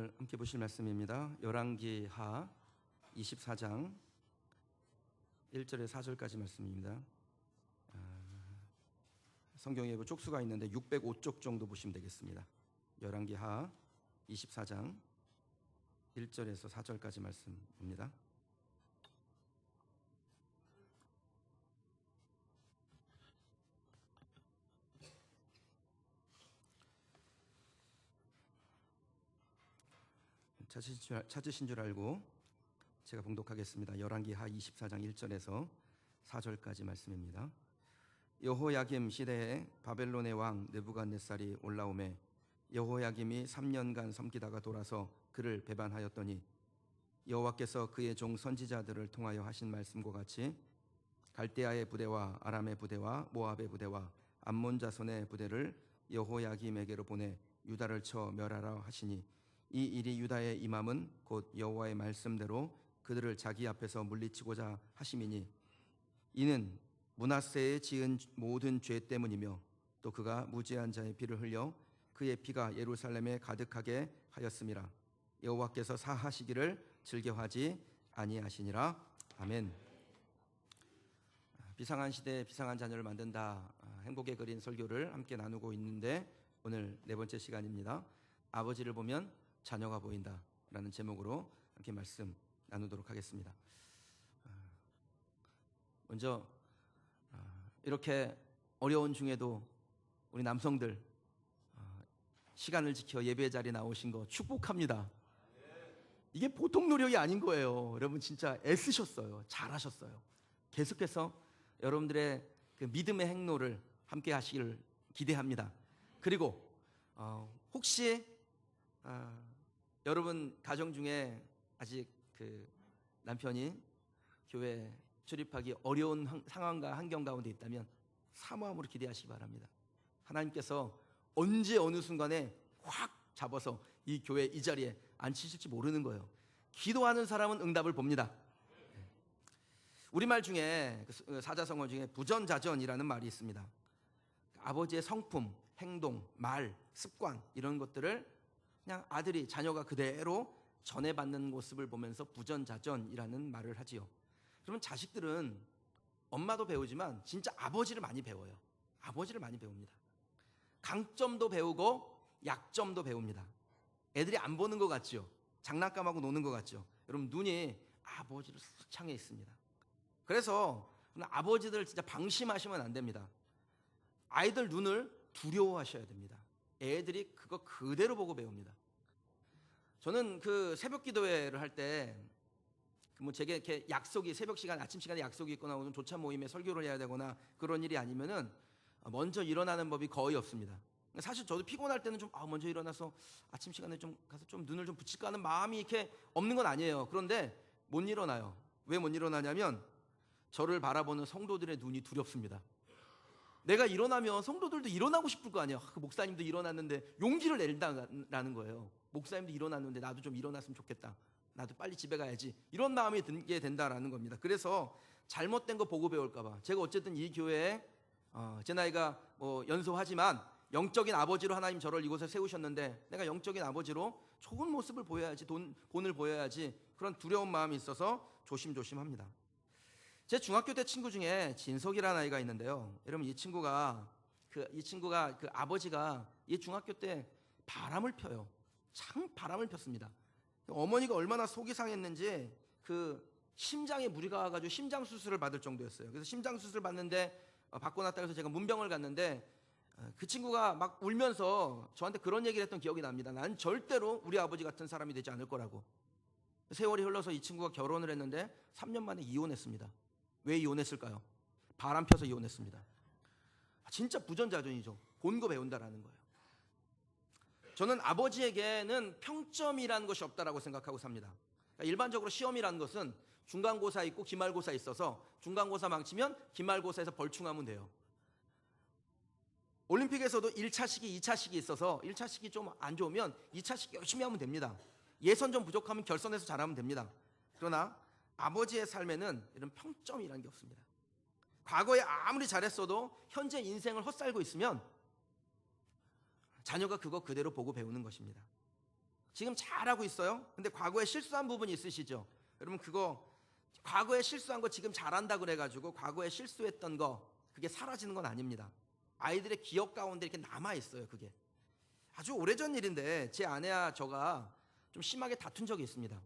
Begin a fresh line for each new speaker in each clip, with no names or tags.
오늘 함께 보실 말씀입니다. 열왕기하 24장 1절에서 4절까지 말씀입니다. 성경에 쪽수가 있는데 605쪽 정도 보시면 되겠습니다. 열왕기하 24장 1절에서 4절까지 말씀입니다. 찾으신 줄 알고 제가 봉독하겠습니다. 열왕기하 24장 1절에서 4절까지 말씀입니다. 여호야김 시대에 바벨론의 왕 느부갓네살이 올라오매 여호야김이 3년간 섬기다가 돌아서 그를 배반하였더니 여호와께서 그의 종 선지자들을 통하여 하신 말씀과 같이 갈대아의 부대와 아람의 부대와 모압의 부대와 암몬 자손의 부대를 여호야김에게로 보내 유다를 쳐 멸하라 하시니 이 일이 유다에 임함은 곧 여호와의 말씀대로 그들을 자기 앞에서 물리치고자 하심이니 이는 므낫세에 지은 모든 죄 때문이며 또 그가 무죄한 자의 피를 흘려 그의 피가 예루살렘에 가득하게 하였음이라. 여호와께서 사하시기를 즐겨하지 아니하시니라. 아멘. 비상한 시대에 비상한 자녀를 만든다, 행복의 그린 설교를 함께 나누고 있는데 오늘 네 번째 시간입니다. 아버지를 보면 자녀가 보인다 라는 제목으로 함께 말씀 나누도록 하겠습니다. 먼저 이렇게 어려운 중에도 우리 남성들 시간을 지켜 예배 자리에 나오신 거 축복합니다. 이게 보통 노력이 아닌 거예요. 여러분 진짜 애쓰셨어요. 잘하셨어요. 계속해서 여러분들의 그 믿음의 행로를 함께 하시기를 기대합니다. 그리고 혹시 여러분 가정 중에 아직 그 남편이 교회 출입하기 어려운 상황과 환경 가운데 있다면 사모함으로 기대하시기 바랍니다. 하나님께서 언제 어느 순간에 확 잡아서 이 교회 이 자리에 앉히실지 모르는 거예요. 기도하는 사람은 응답을 봅니다. 우리말 중에 사자성어 중에 부전자전이라는 말이 있습니다. 아버지의 성품, 행동, 말, 습관 이런 것들을 그냥 아들이 자녀가 그대로 전해받는 모습을 보면서 부전자전이라는 말을 하지요. 그러면 자식들은 엄마도 배우지만 진짜 아버지를 많이 배워요. 아버지를 많이 배웁니다. 강점도 배우고 약점도 배웁니다. 애들이 안 보는 것 같죠? 장난감하고 노는 것 같죠? 여러분 눈이 아버지로 쓱 향해 있습니다. 그래서 아버지들 진짜 방심하시면 안 됩니다. 아이들 눈을 두려워하셔야 됩니다. 애들이 그거 그대로 보고 배웁니다. 저는 그 새벽 기도회를 할 때 뭐 제게 이렇게 약속이 새벽 시간, 아침 시간에 약속이 있거나 오늘 조차 모임에 설교를 해야 되거나 그런 일이 아니면은 먼저 일어나는 법이 거의 없습니다. 사실 저도 피곤할 때는 좀 먼저 일어나서 아침 시간에 좀 가서 좀 눈을 좀 붙일까 하는 마음이 이렇게 없는 건 아니에요. 그런데 못 일어나요. 왜 못 일어나냐면 저를 바라보는 성도들의 눈이 두렵습니다. 내가 일어나면 성도들도 일어나고 싶을 거 아니에요. 그 목사님도 일어났는데 용기를 낸다라는 거예요. 목사님도 일어났는데 나도 좀 일어났으면 좋겠다. 나도 빨리 집에 가야지. 이런 마음이 들게 된다라는 겁니다. 그래서 잘못된 거 보고 배울까 봐 제가 어쨌든 이 교회에 제 나이가 연소하지만 영적인 아버지로 하나님 저를 이곳에 세우셨는데 내가 영적인 아버지로 좋은 모습을 보여야지, 본을 보여야지, 그런 두려운 마음이 있어서 조심조심합니다. 제 중학교 때 친구 중에 진석이라는 아이가 있는데요. 여러분 이 친구가 그 아버지가 이 중학교 때 바람을 펴요. 참 바람을 폈습니다. 어머니가 얼마나 속이 상했는지 그 심장에 무리가 와가지고 심장 수술을 받을 정도였어요. 그래서 심장 수술 받는데 받고 났다 해서 제가 문병을 갔는데 그 친구가 막 울면서 저한테 그런 얘기를 했던 기억이 납니다. 난 절대로 우리 아버지 같은 사람이 되지 않을 거라고. 세월이 흘러서 이 친구가 결혼을 했는데 3년 만에 이혼했습니다. 왜 이혼했을까요? 바람 펴서 이혼했습니다. 진짜 부전자전이죠. 본 거 배운다라는 거예요. 저는 아버지에게는 평점이라는 것이 없다라고 생각하고 삽니다. 그러니까 일반적으로 시험이라는 것은 중간고사 있고 기말고사 있어서 중간고사 망치면 기말고사에서 벌충하면 돼요. 올림픽에서도 1차 시기, 2차 시기 있어서 1차 시기 좀 안 좋으면 2차 시기 열심히 하면 됩니다. 예선 좀 부족하면 결선에서 잘하면 됩니다. 그러나 아버지의 삶에는 이런 평점이라는 게 없습니다. 과거에 아무리 잘했어도 현재 인생을 헛살고 있으면 자녀가 그거 그대로 보고 배우는 것입니다. 지금 잘하고 있어요? 근데 과거에 실수한 부분이 있으시죠? 여러분, 그거 과거에 실수한 거 지금 잘한다 그래가지고 과거에 실수했던 거 그게 사라지는 건 아닙니다. 아이들의 기억 가운데 이렇게 남아있어요. 그게 아주 오래전 일인데 제 아내와 저가 좀 심하게 다툰 적이 있습니다.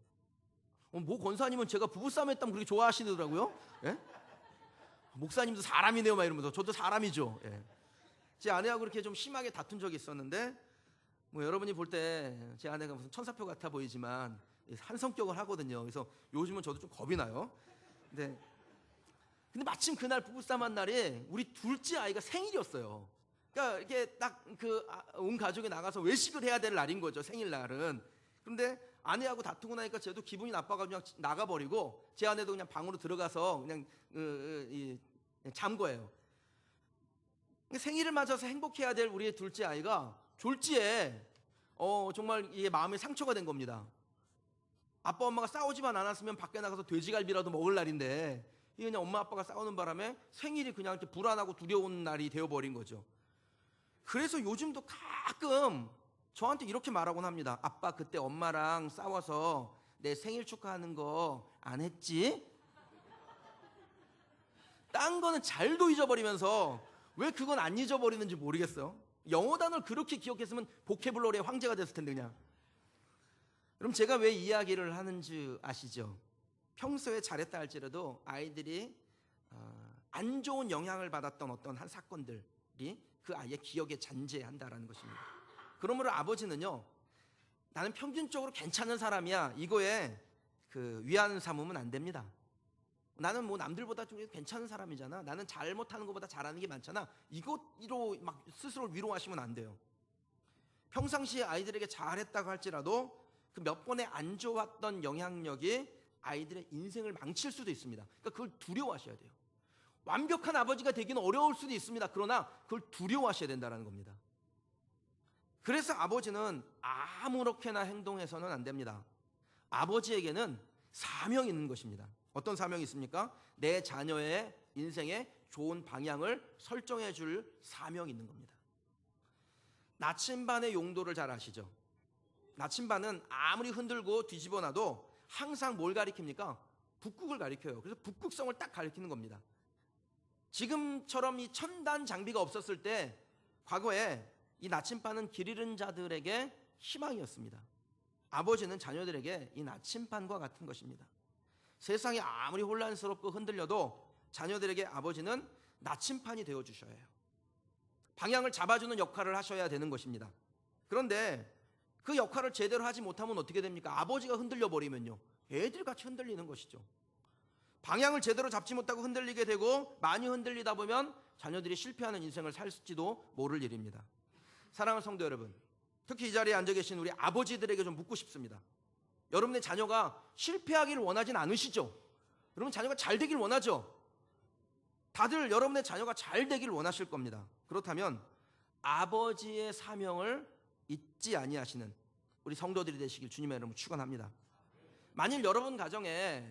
뭐 권사님은 제가 부부싸움 했다면 그렇게 좋아하시더라고요. 예? 목사님도 사람이네요 막 이러면서. 저도 사람이죠. 예. 제 아내하고 그렇게 좀 심하게 다툰 적이 있었는데, 뭐 여러분이 볼 때 제 아내가 무슨 천사표 같아 보이지만 한 성격을 하거든요. 그래서 요즘은 저도 좀 겁이 나요. 근데 마침 그날 부부싸움한 날이 우리 둘째 아이가 생일이었어요. 그러니까 이렇게 딱 온 가족이 나가서 외식을 해야 될 날인 거죠, 생일날은. 그런데 아내하고 다투고 나니까 저도 기분이 나빠가지고 그냥 나가버리고 제 아내도 그냥 방으로 들어가서 그냥 잠 거예요. 생일을 맞아서 행복해야 될 우리의 둘째 아이가 졸지에 정말 이게 마음에 상처가 된 겁니다. 아빠 엄마가 싸우지만 않았으면 밖에 나가서 돼지갈비라도 먹을 날인데, 이게 그냥 엄마 아빠가 싸우는 바람에 생일이 그냥 이렇게 불안하고 두려운 날이 되어버린 거죠. 그래서 요즘도 가끔 저한테 이렇게 말하곤 합니다. 아빠, 그때 엄마랑 싸워서 내 생일 축하하는 거 안 했지? 딴 거는 잘도 잊어버리면서 왜 그건 안 잊어버리는지 모르겠어요. 영어 단어를 그렇게 기억했으면 보캐블러리의 황제가 됐을 텐데 그냥. 그럼 제가 왜 이야기를 하는지 아시죠? 평소에 잘했다 할지라도 아이들이 안 좋은 영향을 받았던 어떤 한 사건들이 그 아이의 기억에 잔재한다라는 것입니다. 그러므로 아버지는요, 나는 평균적으로 괜찮은 사람이야, 이거에 위안 삼으면 안 됩니다. 나는 뭐 남들보다 좀 괜찮은 사람이잖아, 나는 잘못하는 것보다 잘하는 게 많잖아, 이것으로 막 스스로 위로하시면 안 돼요. 평상시에 아이들에게 잘했다고 할지라도 그 몇 번의 안 좋았던 영향력이 아이들의 인생을 망칠 수도 있습니다. 그러니까 그걸 두려워하셔야 돼요. 완벽한 아버지가 되기는 어려울 수도 있습니다. 그러나 그걸 두려워하셔야 된다는 겁니다. 그래서 아버지는 아무렇게나 행동해서는 안 됩니다. 아버지에게는 사명이 있는 것입니다. 어떤 사명이 있습니까? 내 자녀의 인생에 좋은 방향을 설정해 줄 사명이 있는 겁니다. 나침반의 용도를 잘 아시죠? 나침반은 아무리 흔들고 뒤집어 놔도 항상 뭘 가리킵니까? 북극을 가리켜요. 그래서 북극성을 딱 가리키는 겁니다. 지금처럼 이 첨단 장비가 없었을 때 과거에 이 나침반은 길 잃은 자들에게 희망이었습니다. 아버지는 자녀들에게 이 나침반과 같은 것입니다. 세상이 아무리 혼란스럽고 흔들려도 자녀들에게 아버지는 나침반이 되어주셔야 해요. 방향을 잡아주는 역할을 하셔야 되는 것입니다. 그런데 그 역할을 제대로 하지 못하면 어떻게 됩니까? 아버지가 흔들려 버리면요, 애들 같이 흔들리는 것이죠. 방향을 제대로 잡지 못하고 흔들리게 되고, 많이 흔들리다 보면 자녀들이 실패하는 인생을 살지도 모를 일입니다. 사랑하는 성도 여러분, 특히 이 자리에 앉아 계신 우리 아버지들에게 좀 묻고 싶습니다. 여러분의 자녀가 실패하기를 원하진 않으시죠? 여러분 자녀가 잘 되길 원하죠? 다들 여러분의 자녀가 잘 되길 원하실 겁니다. 그렇다면 아버지의 사명을 잊지 아니하시는 우리 성도들이 되시길 주님의 이름으로 축원합니다. 만일 여러분 가정에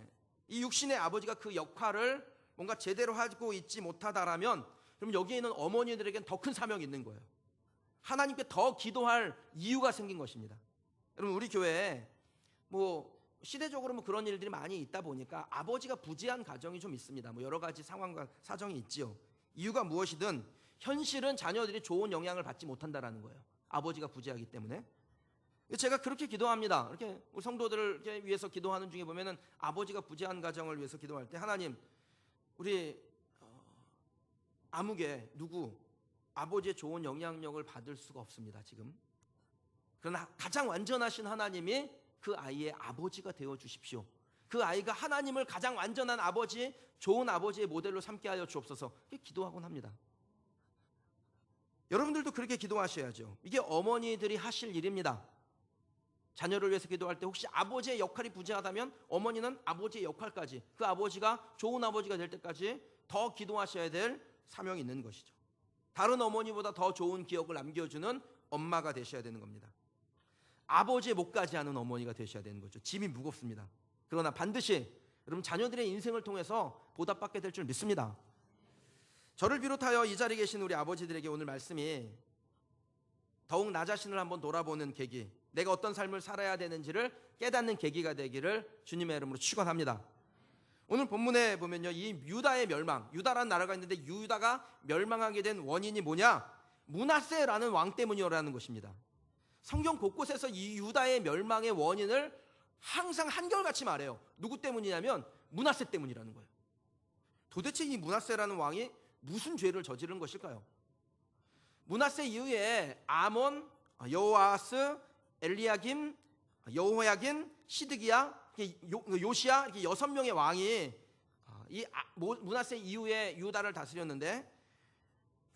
이 육신의 아버지가 그 역할을 뭔가 제대로 하고 있지 못하다라면, 그럼 여기에 있는 어머니들에게는 더 큰 사명이 있는 거예요. 하나님께 더 기도할 이유가 생긴 것입니다. 여러분, 우리 교회에 뭐 시대적으로 뭐 그런 일들이 많이 있다 보니까 아버지가 부재한 가정이 좀 있습니다. 뭐 여러 가지 상황과 사정이 있지요. 이유가 무엇이든 현실은 자녀들이 좋은 영향을 받지 못한다라는 거예요. 아버지가 부재하기 때문에. 제가 그렇게 기도합니다. 이렇게 우리 성도들을 이렇게 위해서 기도하는 중에 보면은 아버지가 부재한 가정을 위해서 기도할 때, 하나님, 우리 아무개 누구 아버지의 좋은 영향력을 받을 수가 없습니다, 지금. 그러나 가장 완전하신 하나님이 그 아이의 아버지가 되어 주십시오. 그 아이가 하나님을 가장 완전한 아버지, 좋은 아버지의 모델로 삼게 하여 주옵소서. 이렇게 기도하곤 합니다. 여러분들도 그렇게 기도하셔야죠. 이게 어머니들이 하실 일입니다. 자녀를 위해서 기도할 때 혹시 아버지의 역할이 부재하다면 어머니는 아버지의 역할까지, 그 아버지가 좋은 아버지가 될 때까지 더 기도하셔야 될 사명이 있는 것이죠. 다른 어머니보다 더 좋은 기억을 남겨주는 엄마가 되셔야 되는 겁니다. 아버지의 목까지 하는 어머니가 되셔야 되는 거죠. 짐이 무겁습니다. 그러나 반드시 여러분 자녀들의 인생을 통해서 보답받게 될 줄 믿습니다. 저를 비롯하여 이 자리에 계신 우리 아버지들에게 오늘 말씀이 더욱 나 자신을 한번 돌아보는 계기, 내가 어떤 삶을 살아야 되는지를 깨닫는 계기가 되기를 주님의 이름으로 축원합니다. 오늘 본문에 보면요, 이 유다의 멸망, 유다라는 나라가 있는데 유다가 멸망하게 된 원인이 뭐냐? 므낫세라는 왕 때문이라는 것입니다. 성경 곳곳에서 이 유다의 멸망의 원인을 항상 한결같이 말해요. 누구 때문이냐면 므낫세 때문이라는 거예요. 도대체 이 므낫세라는 왕이 무슨 죄를 저지른 것일까요? 므낫세 이후에 아몬, 여호아스, 엘리야김, 여호야긴, 시드기야, 요시야, 이렇게 6명의 왕이 이 므낫세 이후에 유다를 다스렸는데,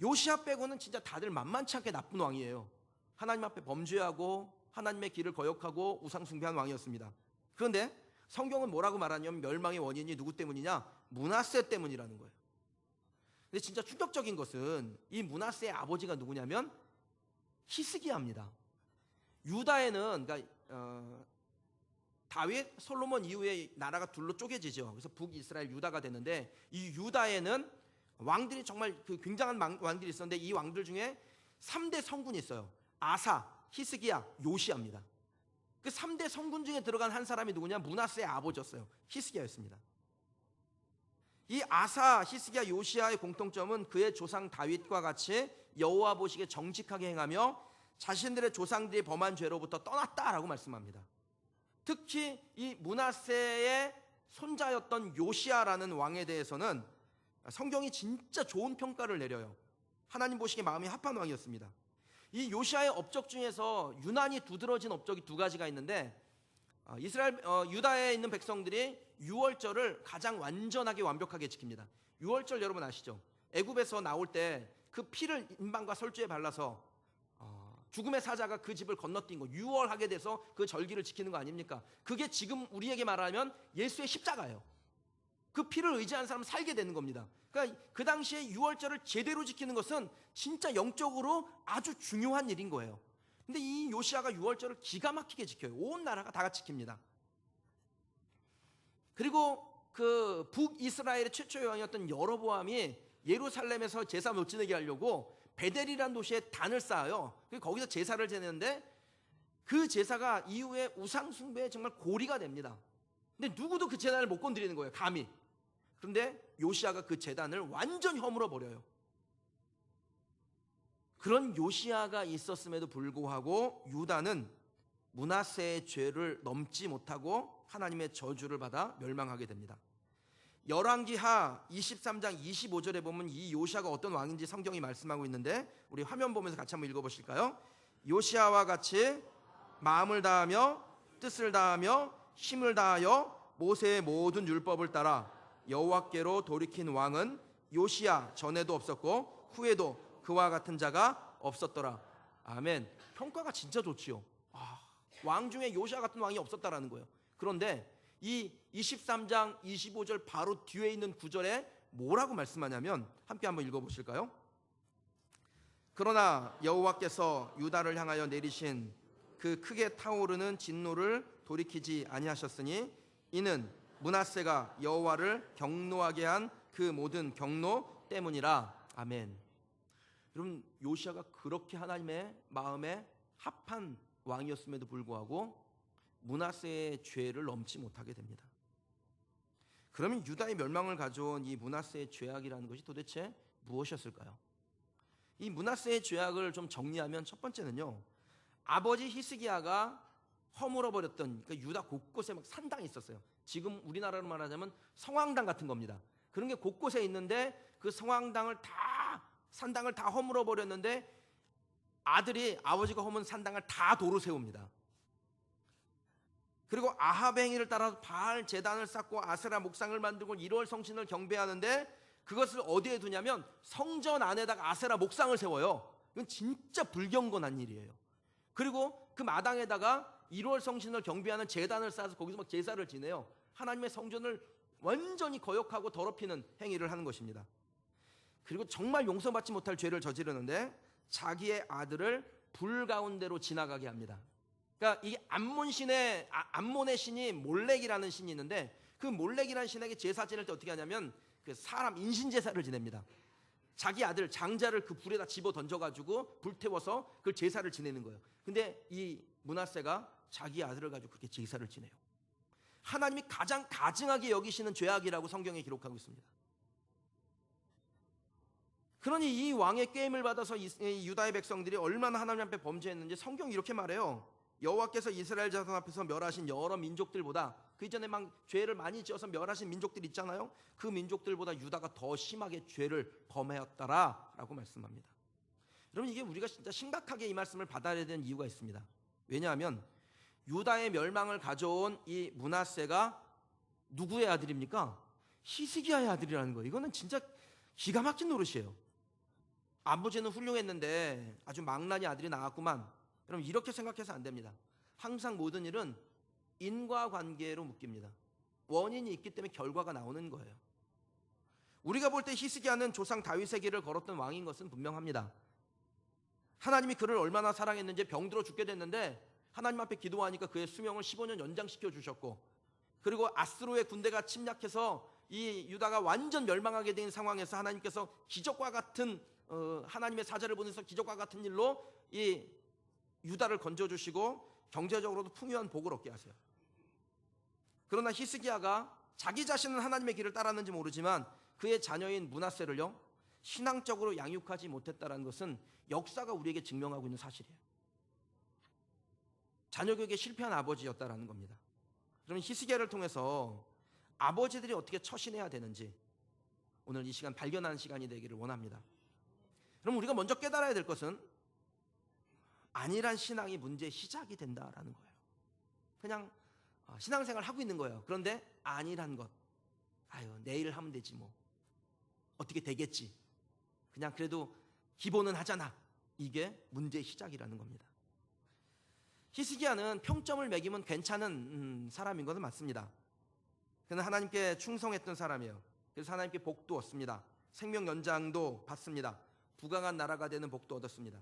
요시야 빼고는 진짜 다들 만만치 않게 나쁜 왕이에요. 하나님 앞에 범죄하고 하나님의 길을 거역하고 우상숭배한 왕이었습니다. 그런데 성경은 뭐라고 말하냐면 멸망의 원인이 누구 때문이냐? 므낫세 때문이라는 거예요. 근데 진짜 충격적인 것은 이 므낫세의 아버지가 누구냐면 히스기야입니다. 유다에는 다윗, 솔로몬 이후에 나라가 둘로 쪼개지죠. 그래서 북이스라엘 유다가 되는데, 이 유다에는 왕들이 정말 굉장한 왕들이 있었는데, 이 왕들 중에 3대 성군이 있어요. 아사, 히스기야, 요시야입니다. 그 3대 성군 중에 들어간 한 사람이 누구냐? 므낫세의 아버지였어요. 히스기야였습니다. 이 아사, 히스기야, 요시야의 공통점은 그의 조상 다윗과 같이 여호와 보시기에 정직하게 행하며 자신들의 조상들이 범한 죄로부터 떠났다라고 말씀합니다. 특히 이 므낫세의 손자였던 요시야라는 왕에 대해서는 성경이 진짜 좋은 평가를 내려요. 하나님 보시기에 마음이 합한 왕이었습니다. 이 요시야의 업적 중에서 유난히 두드러진 업적이 2가지가 있는데, 유다에 있는 백성들이 유월절을 가장 완전하게 완벽하게 지킵니다. 유월절 여러분 아시죠? 애굽에서 나올 때 그 피를 인방과 설주에 발라서 죽음의 사자가 그 집을 건너뛴 거, 유월하게 돼서 그 절기를 지키는 거 아닙니까? 그게 지금 우리에게 말하면 예수의 십자가예요. 그 피를 의지하는 사람은 살게 되는 겁니다. 그러니까 그 당시에 유월절을 제대로 지키는 것은 진짜 영적으로 아주 중요한 일인 거예요. 근데 이 요시야가 유월절을 기가 막히게 지켜요. 온 나라가 다 같이 지킵니다. 그리고 그 북이스라엘의 최초의 왕이었던 여로보암이 예루살렘에서 제사 못 지내게 하려고 베델이라는 도시에 단을 쌓아요. 거기서 제사를 지내는데, 그 제사가 이후에 우상 숭배에 정말 고리가 됩니다. 근데 누구도 그 제단을 못 건드리는 거예요, 감히. 그런데 요시야가 그 제단을 완전히 허물어 버려요. 그런 요시야가 있었음에도 불구하고 유다는 므낫세의 죄를 넘지 못하고 하나님의 저주를 받아 멸망하게 됩니다. 열왕기하 23장 25절에 보면 이 요시야가 어떤 왕인지 성경이 말씀하고 있는데, 우리 화면 보면서 같이 한번 읽어보실까요? 요시야와 같이 마음을 다하며 뜻을 다하며 힘을 다하여 모세의 모든 율법을 따라 여호와께로 돌이킨 왕은 요시야 전에도 없었고 후에도 그와 같은 자가 없었더라. 아멘. 평가가 진짜 좋지요. 왕 중에 요시야 같은 왕이 없었다라는 거예요. 그런데 이 23장 25절 바로 뒤에 있는 구절에 뭐라고 말씀하냐면, 함께 한번 읽어보실까요? 그러나 여호와께서 유다를 향하여 내리신 그 크게 타오르는 진노를 돌이키지 아니하셨으니 이는 므낫세가 여호와를 경노하게 한 그 모든 경노 때문이라. 아멘. 여러분, 요시야가 그렇게 하나님의 마음에 합한 왕이었음에도 불구하고 므낫세의 죄를 넘지 못하게 됩니다. 그러면 유다의 멸망을 가져온 이 므낫세의 죄악이라는 것이 도대체 무엇이었을까요? 이 므낫세의 죄악을 좀 정리하면, 첫 번째는요, 아버지 히스기야가 허물어 버렸던 그 유다 곳곳에 막 산당이 있었어요. 지금 우리나라로 말하자면 성황당 같은 겁니다. 그런 게 곳곳에 있는데, 그 산당을 다 허물어 버렸는데, 아들이 아버지가 허문 산당을 다 도로 세웁니다. 그리고 아합 행위를 따라서 바알 제단을 쌓고 아세라 목상을 만들고 1월 성신을 경배하는데, 그것을 어디에 두냐면 성전 안에다가 아세라 목상을 세워요. 이건 진짜 불경건한 일이에요. 그리고 그 마당에다가 1월 성신을 경배하는 제단을 쌓아서 거기서 막 제사를 지내요. 하나님의 성전을 완전히 거역하고 더럽히는 행위를 하는 것입니다. 그리고 정말 용서받지 못할 죄를 저지르는데, 자기의 아들을 불 가운데로 지나가게 합니다. 그러니까 이 암몬의 신이 몰렉이라는 신이 있는데, 그 몰렉이라는 신에게 제사 지낼 때 어떻게 하냐면 그 사람 인신 제사를 지냅니다. 자기 아들 장자를 그 불에다 집어 던져가지고 불태워서 그걸 제사를 지내는 거예요. 근데 이 므낫세가 자기 아들을 가지고 그렇게 제사를 지내요. 하나님이 가장 가증하게 여기시는 죄악이라고 성경에 기록하고 있습니다. 그러니 이 왕의 꾀임을 받아서 이 유다의 백성들이 얼마나 하나님 앞에 범죄했는지 성경이 이렇게 말해요. 여호와께서 이스라엘 자손 앞에서 멸하신 여러 민족들보다, 그 이전에 막 죄를 많이 지어서 멸하신 민족들 있잖아요. 그 민족들보다 유다가 더 심하게 죄를 범하였다라고 말씀합니다. 여러분, 이게 우리가 진짜 심각하게 이 말씀을 받아야 되는 이유가 있습니다. 왜냐하면 유다의 멸망을 가져온 이 므낫세가 누구의 아들입니까? 히스기야의 아들이라는 거예요. 이거는 진짜 기가 막힌 노릇이에요. 아버지는 훌륭했는데 아주 망나니 아들이 나왔구만. 여러분, 이렇게 생각해서 안 됩니다. 항상 모든 일은 인과관계로 묶입니다. 원인이 있기 때문에 결과가 나오는 거예요. 우리가 볼 때 히스기야는 조상 다윗의 길을 걸었던 왕인 것은 분명합니다. 하나님이 그를 얼마나 사랑했는지 병들어 죽게 됐는데 하나님 앞에 기도하니까 그의 수명을 15년 연장시켜 주셨고, 그리고 아스로의 군대가 침략해서 이 유다가 완전 멸망하게 된 상황에서 하나님께서 기적과 같은 하나님의 사자를 보내서 기적과 같은 일로 이 유다를 건져주시고 경제적으로도 풍요한 복을 얻게 하세요. 그러나 히스기야가 자기 자신은 하나님의 길을 따랐는지 모르지만 그의 자녀인 므낫세를요, 신앙적으로 양육하지 못했다는 것은 역사가 우리에게 증명하고 있는 사실이에요. 자녀 교육에 실패한 아버지였다라는 겁니다. 그러면 히스기야를 통해서 아버지들이 어떻게 처신해야 되는지 오늘 이 시간 발견하는 시간이 되기를 원합니다. 그럼 우리가 먼저 깨달아야 될 것은 안일한 신앙이 문제의 시작이 된다라는 거예요. 그냥 신앙생활 하고 있는 거예요. 그런데 안일한 것, 내일 하면 되지 뭐, 어떻게 되겠지, 그냥 그래도 기본은 하잖아, 이게 문제의 시작이라는 겁니다. 히스기야는 평점을 매기면 괜찮은 사람인 것은 맞습니다. 그는 하나님께 충성했던 사람이에요. 그래서 하나님께 복도 얻습니다. 생명 연장도 받습니다. 부강한 나라가 되는 복도 얻었습니다.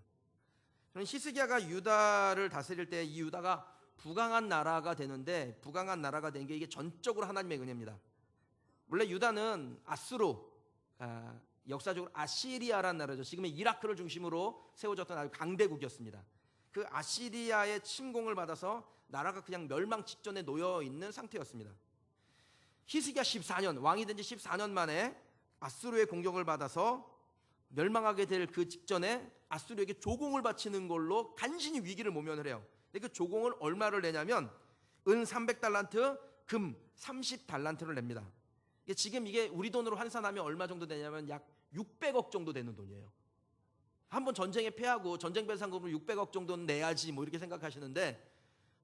히스기야가 유다를 다스릴 때 이 유다가 부강한 나라가 되는데, 부강한 나라가 된 게 이게 전적으로 하나님의 은혜입니다. 원래 유다는 아수르, 역사적으로 아시리아라는 나라죠. 지금의 이라크를 중심으로 세워졌던 아주 강대국이었습니다. 그 아시리아의 침공을 받아서 나라가 그냥 멸망 직전에 놓여 있는 상태였습니다. 히스기야 14년, 왕이 된 지 14년 만에 아수르의 공격을 받아서 멸망하게 될 그 직전에 아수르에게 조공을 바치는 걸로 간신히 위기를 모면을 해요. 근데 그 조공을 얼마를 내냐면 은 300달란트, 금 30달란트를 냅니다. 지금 이게 우리 돈으로 환산하면 얼마 정도 되냐면 약 600억 정도 되는 돈이에요. 한번 전쟁에 패하고 전쟁 배상금으로 600억 정도는 내야지 뭐 이렇게 생각하시는데,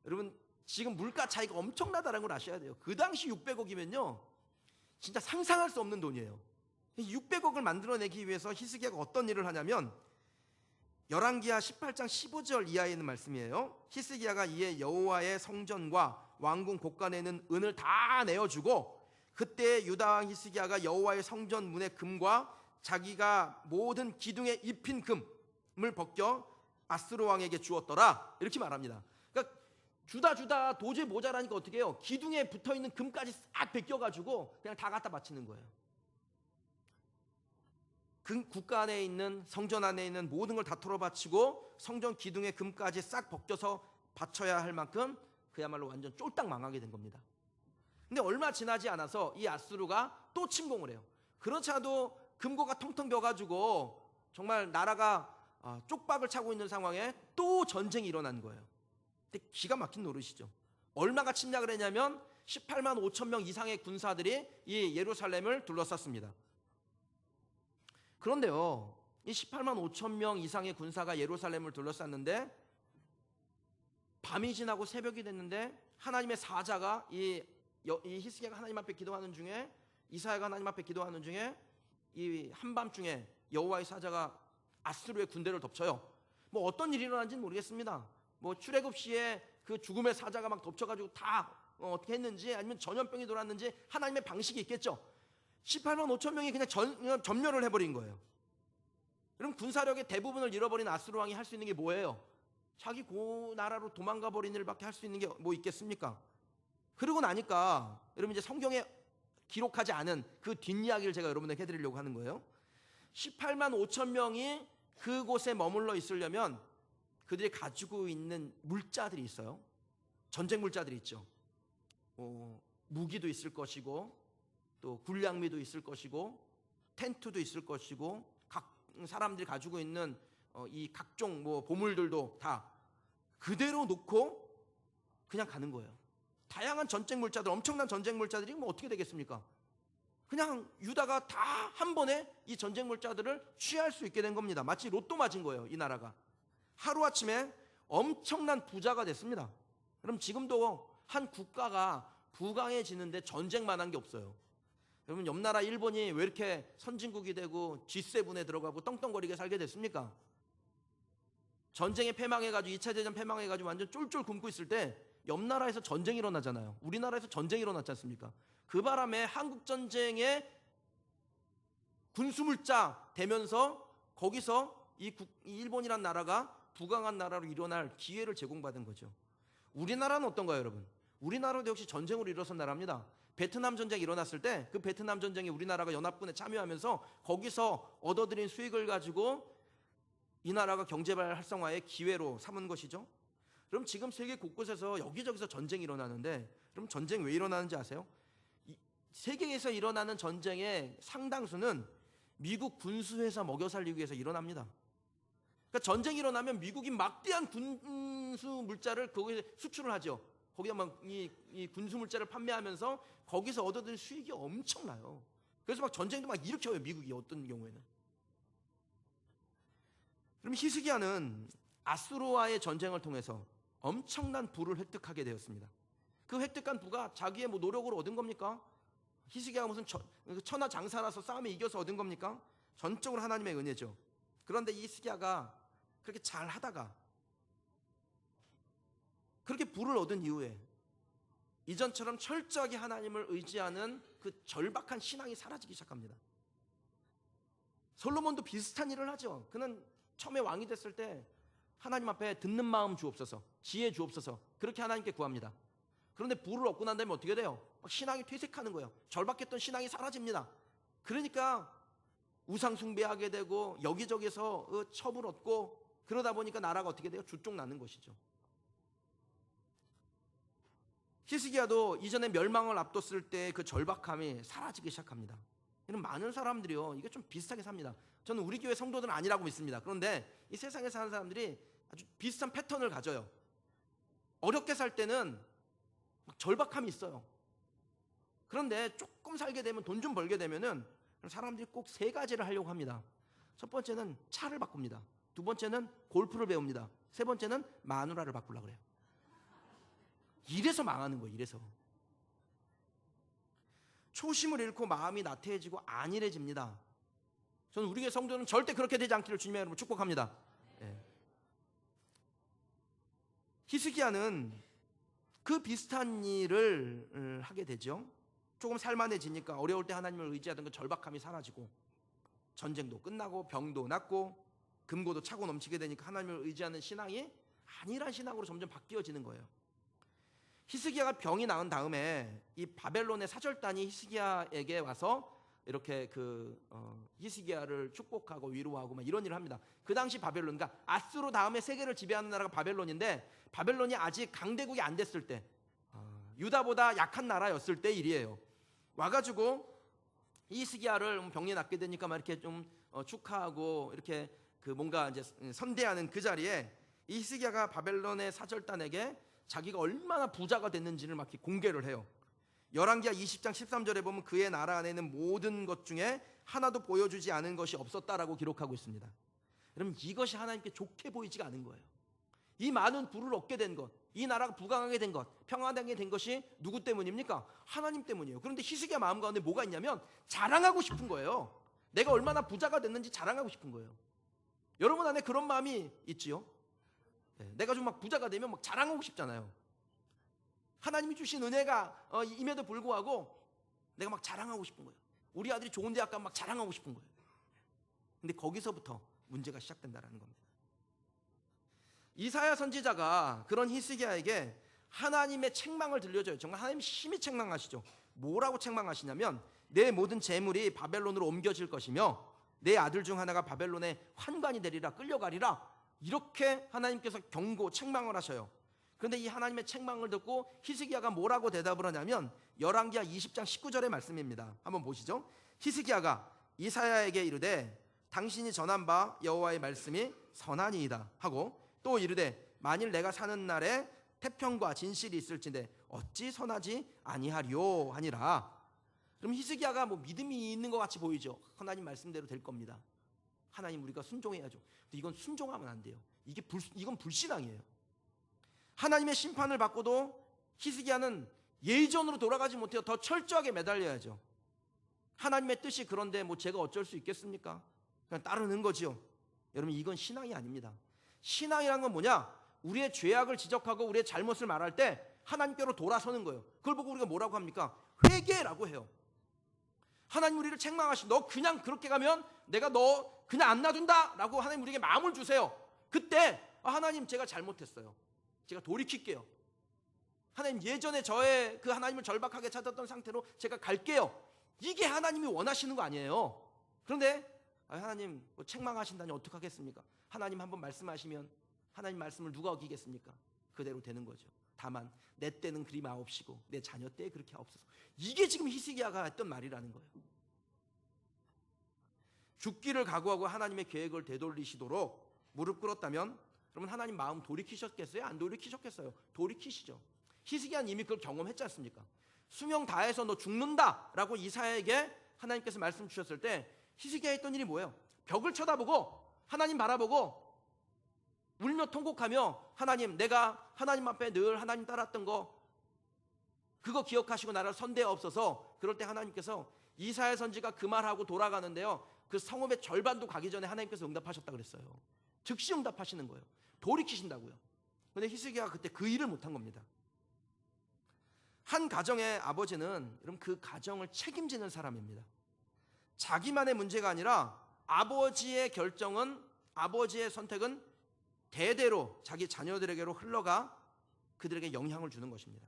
여러분 지금 물가 차이가 엄청나다는 걸 아셔야 돼요. 그 당시 600억이면요 진짜 상상할 수 없는 돈이에요. 600억을 만들어내기 위해서 히스기야가 어떤 일을 하냐면, 열왕기하 18장 15절 이하에 있는 말씀이에요. 히스기야가 이에 여호와의 성전과 왕궁 곳간에 있는 은을 다 내어주고, 그때 유다 왕 히스기야가 여호와의 성전 문의 금과 자기가 모든 기둥에 입힌 금을 벗겨 아스로 왕에게 주었더라, 이렇게 말합니다. 그러니까 주다 도저히 모자라니까 어떻게 해요? 기둥에 붙어있는 금까지 싹 벗겨가지고 그냥 다 갖다 바치는 거예요. 그 국가 안에 있는, 성전 안에 있는 모든 걸 다 털어바치고 성전 기둥에 금까지 싹 벗겨서 바쳐야 할 만큼 그야말로 완전 쫄딱 망하게 된 겁니다. 근데 얼마 지나지 않아서 이 아수르가 또 침공을 해요. 그렇지 않아도 금고가 텅텅 비어가지고 정말 나라가 쪽박을 차고 있는 상황에 또 전쟁이 일어난 거예요. 근데 기가 막힌 노릇이죠. 얼마가 침략을 했냐면 18만 5천 명 이상의 군사들이 이 예루살렘을 둘러쌌습니다. 그런데요, 이 18만 5천 명 이상의 군사가 예루살렘을 둘러쌌는데 밤이 지나고 새벽이 됐는데 하나님의 사자가 이 히스기야가 하나님 앞에 기도하는 중에, 이사야가 하나님 앞에 기도하는 중에 이 한밤중에 여호와의 사자가 아수르의 군대를 덮쳐요. 뭐 어떤 일이 일어난지는 모르겠습니다. 뭐 출애굽시에 그 죽음의 사자가 막 덮쳐가지고 다 어떻게 했는지, 아니면 전염병이 돌았는지 하나님의 방식이 있겠죠. 18만 5천 명이 그냥 전멸을 해버린 거예요. 그럼 군사력의 대부분을 잃어버린 아수르 왕이 할 수 있는 게 뭐예요? 자기 그 나라로 도망가 버린 일밖에 할 수 있는 게 뭐 있겠습니까? 그러고 나니까 여러분 이제 성경에 기록하지 않은 그 뒷이야기를 제가 여러분에게 해드리려고 하는 거예요. 18만 5천 명이 그곳에 머물러 있으려면 그들이 가지고 있는 물자들이 있어요. 전쟁 물자들이 있죠. 무기도 있을 것이고, 또 군량미도 있을 것이고, 텐트도 있을 것이고, 각 사람들이 가지고 있는 이 각종 보물들도 다 그대로 놓고 그냥 가는 거예요. 다양한 전쟁 물자들, 엄청난 전쟁 물자들이 어떻게 되겠습니까? 그냥 유다가 다 한 번에 이 전쟁 물자들을 취할 수 있게 된 겁니다. 마치 로또 맞은 거예요, 이 나라가. 하루아침에 엄청난 부자가 됐습니다. 그럼 지금도 한 국가가 부강해지는데 전쟁만 한 게 없어요. 여러분, 옆나라 일본이 왜 이렇게 선진국이 되고 G7에 들어가고 떵떵거리게 살게 됐습니까? 전쟁에 패망해가지고 2차 대전 패망해가지고 완전 쫄쫄 굶고 있을 때 옆나라에서 전쟁이 일어나잖아요. 우리나라에서 전쟁이 일어났지 않습니까? 그 바람에 한국전쟁에 군수물자 되면서 거기서 이 일본이란 나라가 부강한 나라로 일어날 기회를 제공받은 거죠. 우리나라는 어떤가요, 여러분? 우리나라도 역시 전쟁으로 일어선 나라입니다. 베트남 전쟁이 일어났을 때 그 베트남 전쟁에 우리나라가 연합군에 참여하면서 거기서 얻어들인 수익을 가지고 이 나라가 경제 활성화의 기회로 삼은 것이죠. 그럼 지금 세계 곳곳에서 여기저기서 전쟁이 일어나는데, 그럼 전쟁 왜 일어나는지 아세요? 세계에서 일어나는 전쟁의 상당수는 미국 군수회사 먹여 살리기 위해서 일어납니다. 그러니까 전쟁이 일어나면 미국이 막대한 군수 물자를 거기에 수출을 하죠. 거기다 막 이 군수 물자를 판매하면서 거기서 얻어들인 수익이 엄청나요. 그래서 막 전쟁도 막 일으켜요, 미국이 어떤 경우에는. 그럼 히스기야는 아수르와의 전쟁을 통해서 엄청난 부를 획득하게 되었습니다. 그 획득한 부가 자기의 노력으로 얻은 겁니까? 히스기야가 무슨 천하장사라서 싸움에 이겨서 얻은 겁니까? 전적으로 하나님의 은혜죠. 그런데 이 히스기야가 그렇게 잘 하다가 그렇게 부를 얻은 이후에 이전처럼 철저하게 하나님을 의지하는 그 절박한 신앙이 사라지기 시작합니다. 솔로몬도 비슷한 일을 하죠. 그는 처음에 왕이 됐을 때 하나님 앞에 듣는 마음 주옵소서, 지혜 주옵소서, 그렇게 하나님께 구합니다. 그런데 부를 얻고 난 다음에 어떻게 돼요? 막 신앙이 퇴색하는 거예요. 절박했던 신앙이 사라집니다. 그러니까 우상 숭배하게 되고 여기저기서 첩을 얻고, 그러다 보니까 나라가 어떻게 돼요? 주종나는 것이죠. 히스기야도 이전에 멸망을 앞뒀을 때 그 절박함이 사라지기 시작합니다. 이런 많은 사람들이요, 이게 좀 비슷하게 삽니다. 저는 우리 교회 성도들은 아니라고 믿습니다. 그런데 이 세상에 사는 사람들이 아주 비슷한 패턴을 가져요. 어렵게 살 때는 막 절박함이 있어요. 그런데 조금 살게 되면, 돈 좀 벌게 되면은 사람들이 꼭 세 가지를 하려고 합니다. 첫 번째는 차를 바꿉니다. 두 번째는 골프를 배웁니다. 세 번째는 마누라를 바꾸려고 그래요. 이래서 망하는 거예요. 이래서 초심을 잃고 마음이 나태해지고 안일해집니다. 저는 우리 교회 성도는 절대 그렇게 되지 않기를 주님의 이름으로 축복합니다. 히스기야는 그 비슷한 일을 하게 되죠. 조금 살만해지니까 어려울 때 하나님을 의지하던 그 절박함이 사라지고, 전쟁도 끝나고 병도 낫고 금고도 차고 넘치게 되니까 하나님을 의지하는 신앙이 안일한 신앙으로 점점 바뀌어지는 거예요. 히스기야가 병이 나은 다음에 이 바벨론의 사절단이 히스기야에게 와서 이렇게 히스기야를 축복하고 위로하고 막 이런 일을 합니다. 그 당시 바벨론, 그러니까 아수르 다음에 세계를 지배하는 나라가 바벨론인데, 바벨론이 아직 강대국이 안 됐을 때, 유다보다 약한 나라였을 때 일이에요. 와가지고 히스기야를 병이 낫게 되니까 막 이렇게 좀 축하하고 이렇게 뭔가 이제 선대하는 그 자리에 이 히스기야가 바벨론의 사절단에게 자기가 얼마나 부자가 됐는지를 막 이렇게 공개를 해요. 열왕기하 20장 13절에 보면 그의 나라 안에 있는 모든 것 중에 하나도 보여주지 않은 것이 없었다라고 기록하고 있습니다. 여러분, 이것이 하나님께 좋게 보이지가 않은 거예요. 이 많은 부를 얻게 된 것, 이 나라가 부강하게 된 것, 평안하게 된 것이 누구 때문입니까? 하나님 때문이에요. 그런데 히스기야 마음 가운데 뭐가 있냐면 자랑하고 싶은 거예요. 내가 얼마나 부자가 됐는지 자랑하고 싶은 거예요. 여러분 안에 그런 마음이 있지요? 내가 좀 막 부자가 되면 막 자랑하고 싶잖아요. 하나님이 주신 은혜가 임에도 불구하고 내가 막 자랑하고 싶은 거예요. 우리 아들이 좋은 대학 가면 막 자랑하고 싶은 거예요. 근데 거기서부터 문제가 시작된다는 겁니다. 이사야 선지자가 그런 히스기야에게 하나님의 책망을 들려줘요. 정말 하나님 심히 책망하시죠. 뭐라고 책망하시냐면, 내 모든 재물이 바벨론으로 옮겨질 것이며 내 아들 중 하나가 바벨론의 환관이 되리라, 끌려가리라. 이렇게 하나님께서 경고, 책망을 하셔요. 그런데 이 하나님의 책망을 듣고 히스기야가 뭐라고 대답을 하냐면 열왕기하 20장 19절의 말씀입니다. 한번 보시죠. 히스기야가 이사야에게 이르되 당신이 전한 바 여호와의 말씀이 선하니이다 하고, 또 이르되 만일 내가 사는 날에 태평과 진실이 있을진데 어찌 선하지 아니하리요 하니라. 그럼 히스기야가 뭐 믿음이 있는 것 같이 보이죠. 하나님 말씀대로 될 겁니다. 하나님 우리가 순종해야죠. 근데 이건 순종하면 안 돼요. 이건 불신앙이에요. 하나님의 심판을 받고도 히스기야는 예전으로 돌아가지 못해요. 더 철저하게 매달려야죠. 하나님의 뜻이 그런데 뭐 제가 어쩔 수 있겠습니까? 그냥 따르는 거지요. 여러분, 이건 신앙이 아닙니다. 신앙이란 건 뭐냐? 우리의 죄악을 지적하고 우리의 잘못을 말할 때 하나님께로 돌아서는 거예요. 그걸 보고 우리가 뭐라고 합니까? 회개라고 해요. 하나님 우리를 책망하시, 너 그냥 그렇게 가면 내가 너 그냥 안 놔둔다 라고 하나님 우리에게 마음을 주세요. 그때 하나님 제가 잘못했어요. 제가 돌이킬게요. 하나님 예전에 저의 그 하나님을 절박하게 찾았던 상태로 제가 갈게요. 이게 하나님이 원하시는 거 아니에요. 그런데 하나님 뭐 책망하신다니 어떡하겠습니까? 하나님 한번 말씀하시면 하나님 말씀을 누가 어기겠습니까? 그대로 되는 거죠. 다만 내 때는 그리 마옵시고 내 자녀 때에 그렇게 하옵소서. 이게 지금 히스기야가 했던 말이라는 거예요. 죽기를 각오하고 하나님의 계획을 되돌리시도록 무릎 꿇었다면 그러면 하나님 마음 돌이키셨겠어요? 안 돌이키셨겠어요? 돌이키시죠. 히스기야는 이미 그걸 경험했지 않습니까? 수명 다해서 너 죽는다라고 이사야에게 하나님께서 말씀 주셨을 때 히스기야 했던 일이 뭐예요? 벽을 쳐다보고 하나님 바라보고 울며 통곡하며 하나님, 내가 하나님 앞에 늘 하나님 따랐던 거 그거 기억하시고 나를 선대하옵소서. 그럴 때 하나님께서 이사야 선지가 그 말하고 돌아가는데요, 그 성읍의 절반도 가기 전에 하나님께서 응답하셨다 그랬어요. 즉시 응답하시는 거예요. 돌이키신다고요. 그런데 히스기야가 그때 그 일을 못한 겁니다. 한 가정의 아버지는 여러분 그 가정을 책임지는 사람입니다. 자기만의 문제가 아니라 아버지의 결정은, 아버지의 선택은 대대로 자기 자녀들에게로 흘러가 그들에게 영향을 주는 것입니다.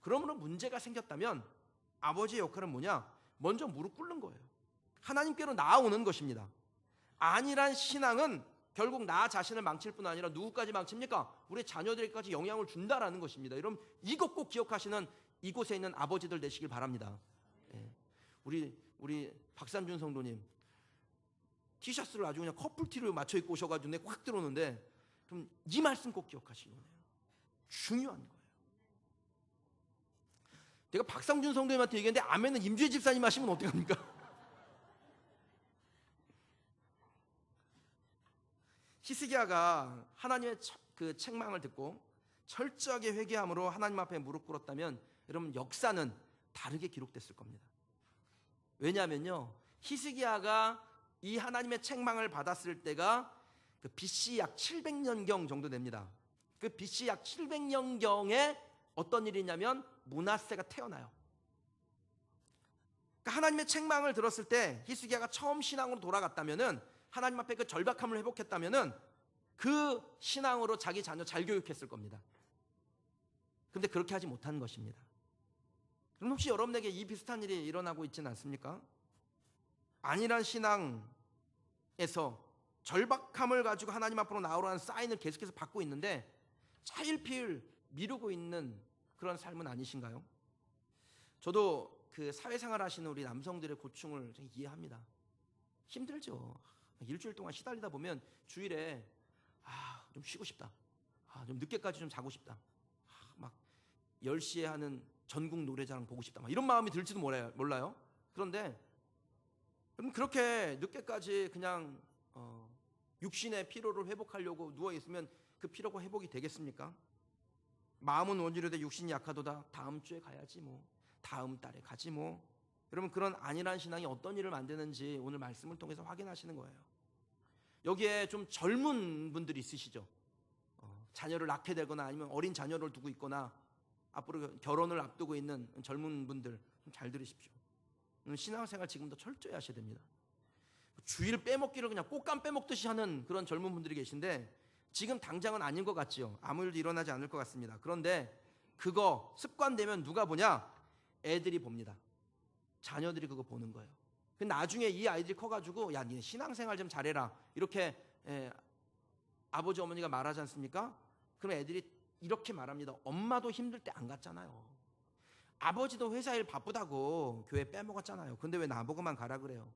그러므로 문제가 생겼다면 아버지의 역할은 뭐냐? 먼저 무릎 꿇는 거예요. 하나님께로 나아오는 것입니다. 안일한 신앙은 결국 나 자신을 망칠 뿐 아니라 누구까지 망칩니까? 우리 자녀들에게까지 영향을 준다라는 것입니다. 여러분, 이것 꼭 기억하시는 이곳에 있는 아버지들 되시길 바랍니다. 우리 박삼준 성도님 티셔츠를 아주 그냥 커플티로 맞춰 입고 오셔가지고 내가 확 들어오는데, 그럼 이 말씀 꼭 기억하시는 거예요. 중요한 거예요. 내가 박삼준 성도님한테 얘기했는데 아멘은 임주혜 집사님 하시면 어떡합니까? 히스기야가 하나님의 그 책망을 듣고 철저하게 회개함으로 하나님 앞에 무릎 꿇었다면 여러분 역사는 다르게 기록됐을 겁니다. 왜냐하면요, 히스기야가 이 하나님의 책망을 받았을 때가 그 BC 약 700년경 정도 됩니다. 그 BC 약 700년경에 어떤 일이 있냐면 므낫세가 태어나요. 그러니까 하나님의 책망을 들었을 때 히스기야가 처음 신앙으로 돌아갔다면은, 하나님 앞에 그 절박함을 회복했다면은 그 신앙으로 자기 자녀 잘 교육했을 겁니다. 그런데 그렇게 하지 못한 것입니다. 그럼 혹시 여러분에게 이 비슷한 일이 일어나고 있지는 않습니까? 안일한 신앙에서 절박함을 가지고 하나님 앞으로 나오라는 사인을 계속해서 받고 있는데 차일피일 미루고 있는 그런 삶은 아니신가요? 저도 그 사회생활 하시는 우리 남성들의 고충을 이해합니다. 힘들죠. 일주일 동안 시달리다 보면 주일에 좀 쉬고 싶다, 좀 늦게까지 좀 자고 싶다, 막 10시에 하는 전국 노래자랑 보고 싶다, 막 이런 마음이 들지도 몰라요. 그런데 그렇게 늦게까지 그냥 육신의 피로를 회복하려고 누워있으면 그 피로가 회복이 되겠습니까? 마음은 원주로되 육신이 약하도다. 다음 주에 가야지 뭐, 다음 달에 가지 뭐. 여러분, 그런 안일한 신앙이 어떤 일을 만드는지 오늘 말씀을 통해서 확인하시는 거예요. 여기에 좀 젊은 분들이 있으시죠? 자녀를 낳게 되거나 아니면 어린 자녀를 두고 있거나 앞으로 결혼을 앞두고 있는 젊은 분들 좀 잘 들으십시오. 신앙생활 지금부터 철저히 하셔야 됩니다. 주일 빼먹기를 그냥 꽃감 빼먹듯이 하는 그런 젊은 분들이 계신데 지금 당장은 아닌 것 같지요. 아무 일도 일어나지 않을 것 같습니다. 그런데 그거 습관되면 누가 보냐? 애들이 봅니다. 자녀들이 그거 보는 거예요. 나중에 이 아이들이 커가지고 야, 니 신앙생활 좀 잘해라 이렇게 아버지 어머니가 말하지 않습니까? 그럼 애들이 이렇게 말합니다. 엄마도 힘들 때 안 갔잖아요. 아버지도 회사 일 바쁘다고 교회 빼먹었잖아요. 근데 왜 나보고만 가라 그래요?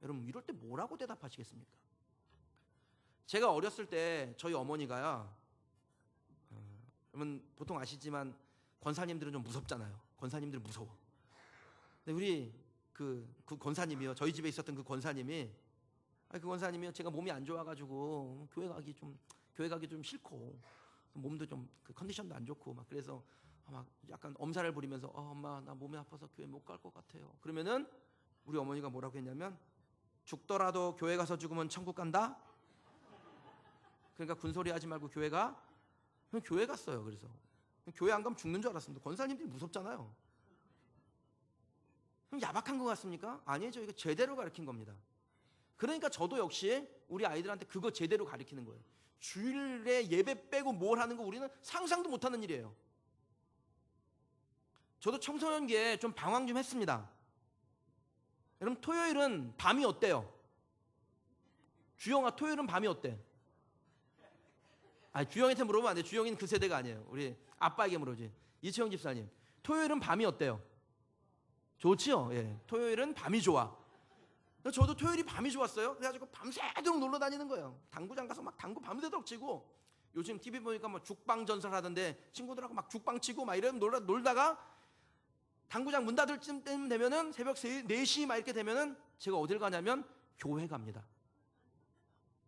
여러분 이럴 때 뭐라고 대답하시겠습니까? 제가 어렸을 때 저희 어머니가요, 여러분 보통 아시지만 권사님들은 좀 무섭잖아요. 권사님들은 무서워. 근데 우리 그 권사님이요, 저희 집에 있었던 그 권사님이, 그 권사님이요, 제가 몸이 안 좋아가지고 교회 가기 좀 싫고 몸도 좀 그 컨디션도 안 좋고 막 그래서 막 약간 엄살을 부리면서 엄마 나 몸이 아파서 교회 못 갈 것 같아요. 그러면은 우리 어머니가 뭐라고 했냐면 죽더라도 교회 가서 죽으면 천국 간다. 그러니까 군소리 하지 말고 교회 가. 그럼 교회 갔어요. 그래서 교회 안 가면 죽는 줄 알았습니다. 권사님들이 무섭잖아요. 그럼 야박한 것 같습니까? 아니죠. 이거 제대로 가르친 겁니다. 그러니까 저도 역시 우리 아이들한테 그거 제대로 가르치는 거예요. 주일에 예배 빼고 뭘 하는 거 우리는 상상도 못하는 일이에요. 저도 청소년기에 좀 방황 좀 했습니다. 여러분 토요일은 밤이 어때요? 주영아 토요일은 밤이 어때? 주영이한테 물어보면 안 돼. 주영이는 그 세대가 아니에요. 우리 아빠에게 물어보지. 이채영 집사님 토요일은 밤이 어때요? 좋지요. 예. 토요일은 밤이 좋아. 저도 토요일이 밤이 좋았어요. 그래가지고 밤새도록 놀러 다니는 거예요. 당구장 가서 막 당구 밤새도록 치고, 요즘 TV 보니까 뭐 죽방 전설 하던데 친구들하고 막 죽방 치고 막 이러면 놀다가 당구장 문 닫을 쯤 되면은 새벽 4시 막 이렇게 되면은 제가 어딜 가냐면 교회 갑니다.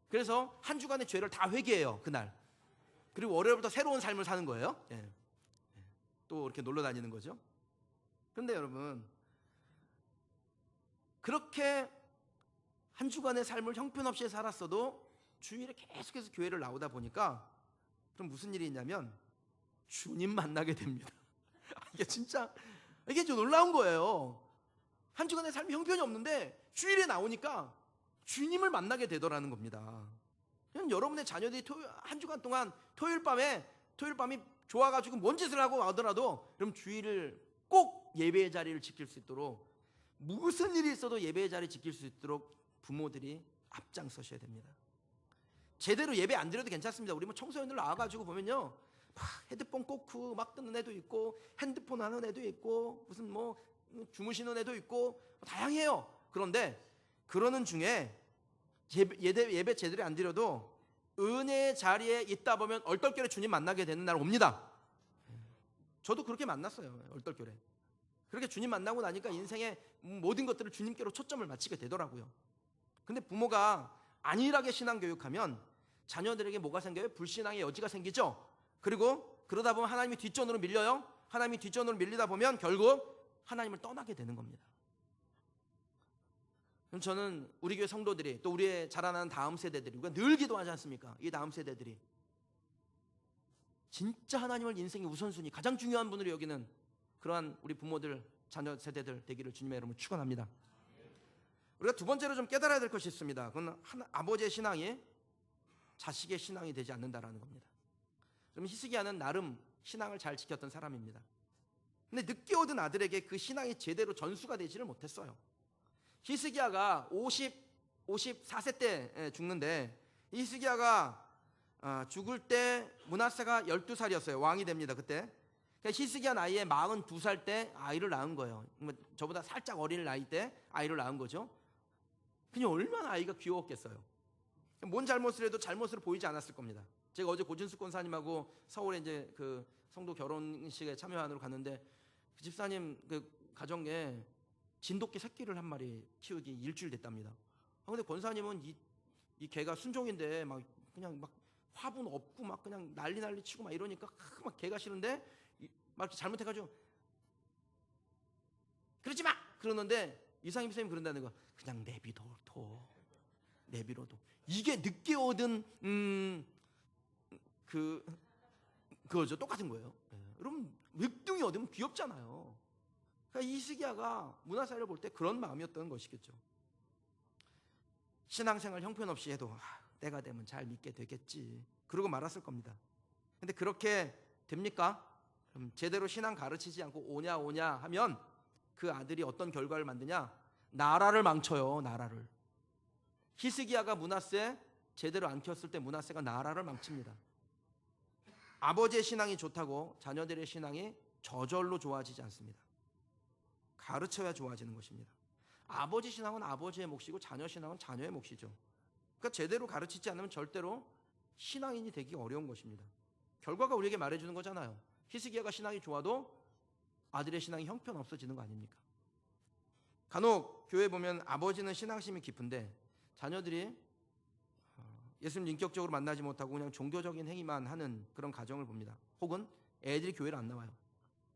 그래서 한 주간의 죄를 다 회개해요 그날. 그리고 월요일부터 새로운 삶을 사는 거예요. 예. 또 이렇게 놀러 다니는 거죠. 그런데 여러분 그렇게 한 주간의 삶을 형편없이 살았어도 주일에 계속해서 교회를 나오다 보니까 그럼 무슨 일이 있냐면 주님 만나게 됩니다. 이게 좀 놀라운 거예요. 한 주간의 삶이 형편이 없는데 주일에 나오니까 주님을 만나게 되더라는 겁니다. 여러분의 자녀들이 한 주간 동안 토요일 밤이 좋아가지고 뭔 짓을 하고 하더라도 그럼 주일을 꼭 예배의 자리를 지킬 수 있도록, 무슨 일이 있어도 예배의 자리 지킬 수 있도록 부모들이 앞장서셔야 됩니다. 제대로 예배 안 드려도 괜찮습니다. 우리 뭐 청소년들 나와가지고 보면요, 막 헤드폰 꽂고 막 듣는 애도 있고 핸드폰 하는 애도 있고 무슨 뭐 주무시는 애도 있고 다양해요. 그런데 그러는 중에 예배 제대로 안 드려도 은혜의 자리에 있다 보면 얼떨결에 주님 만나게 되는 날 옵니다. 저도 그렇게 만났어요. 얼떨결에. 그렇게 주님 만나고 나니까 인생의 모든 것들을 주님께로 초점을 맞추게 되더라고요. 근데 부모가 안일하게 신앙교육하면 자녀들에게 뭐가 생겨요? 불신앙의 여지가 생기죠. 그리고 그러다 보면 하나님이 뒷전으로 밀려요. 하나님이 뒷전으로 밀리다 보면 결국 하나님을 떠나게 되는 겁니다. 그럼 저는 우리 교회 성도들이, 또 우리의 자라나는 다음 세대들이, 우리가 늘 기도하지 않습니까? 이 다음 세대들이 진짜 하나님을 인생의 우선순위, 가장 중요한 분으로 여기는 그러한 우리 부모들, 자녀 세대들 되기를 주님의 이름으로 축원합니다. 우리가 두 번째로 좀 깨달아야 될 것이 있습니다. 그건 아버지의 신앙이 자식의 신앙이 되지 않는다라는 겁니다. 그러면 히스기야는 나름 신앙을 잘 지켰던 사람입니다. 근데 늦게 얻은 아들에게 그 신앙이 제대로 전수가 되지를 못했어요. 히스기야가 54세 때 죽는데, 히스기야가 죽을 때 므낫세가 12살이었어요. 왕이 됩니다 그때. 그러니까 히스기야 나이에 42살 때 아이를 낳은 거예요. 저보다 살짝 어린 나이 때 아이를 낳은 거죠. 그냥 얼마나 아이가 귀여웠겠어요. 뭔 잘못을 해도 잘못으로 보이지 않았을 겁니다. 제가 어제 고진숙 권사님하고 서울에 이제 그 성도 결혼식에 참여하러 갔는데, 그 집사님 그 가정에 진돗개 새끼를 한 마리 키우기 일주일 됐답니다. 근데 권사님은 이 개가 순종인데 막 그냥 막 화분 없고 막 그냥 난리 치고 막 이러니까 막 개가 싫은데 막 이렇게 잘못해가지고 그러지 마! 그러는데 이상임 선생님 그런다는 거, 그냥 내비둬도 이게 늦게 얻은 그거죠. 똑같은 거예요. 여러분 늑둥이 얻으면 귀엽잖아요. 그러니까 히스기야가 므낫세를 볼 때 그런 마음이었던 것이겠죠. 신앙생활 형편없이 해도 때가 되면 잘 믿게 되겠지 그러고 말았을 겁니다. 근데 그렇게 됩니까? 그럼 제대로 신앙 가르치지 않고 오냐 하면 그 아들이 어떤 결과를 만드냐? 나라를 망쳐요. 나라를. 히스기야가 므낫세 제대로 안 키웠을 때 므낫세가 나라를 망칩니다. 아버지의 신앙이 좋다고 자녀들의 신앙이 저절로 좋아지지 않습니다. 가르쳐야 좋아지는 것입니다. 아버지 신앙은 아버지의 몫이고 자녀 신앙은 자녀의 몫이죠. 그러니까 제대로 가르치지 않으면 절대로 신앙인이 되기 어려운 것입니다. 결과가 우리에게 말해주는 거잖아요. 히스기야가 신앙이 좋아도 아들의 신앙이 형편없어지는 거 아닙니까? 간혹 교회 보면 아버지는 신앙심이 깊은데 자녀들이 예수님 인격적으로 만나지 못하고 그냥 종교적인 행위만 하는 그런 가정을 봅니다. 혹은 애들이 교회를 안 나와요.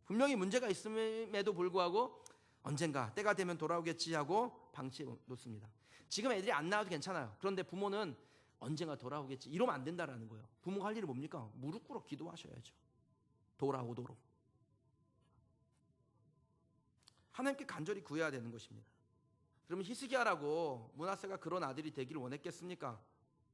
분명히 문제가 있음에도 불구하고 언젠가 때가 되면 돌아오겠지 하고 방치해 놓습니다. 지금 애들이 안 나와도 괜찮아요. 그런데 부모는 언젠가 돌아오겠지 이러면 안 된다라는 거예요. 부모가 할 일이 뭡니까? 무릎 꿇어 기도하셔야죠. 돌아오도록. 하나님께 간절히 구해야 되는 것입니다. 그러면 히스기야라고 므낫세가 그런 아들이 되기를 원했겠습니까?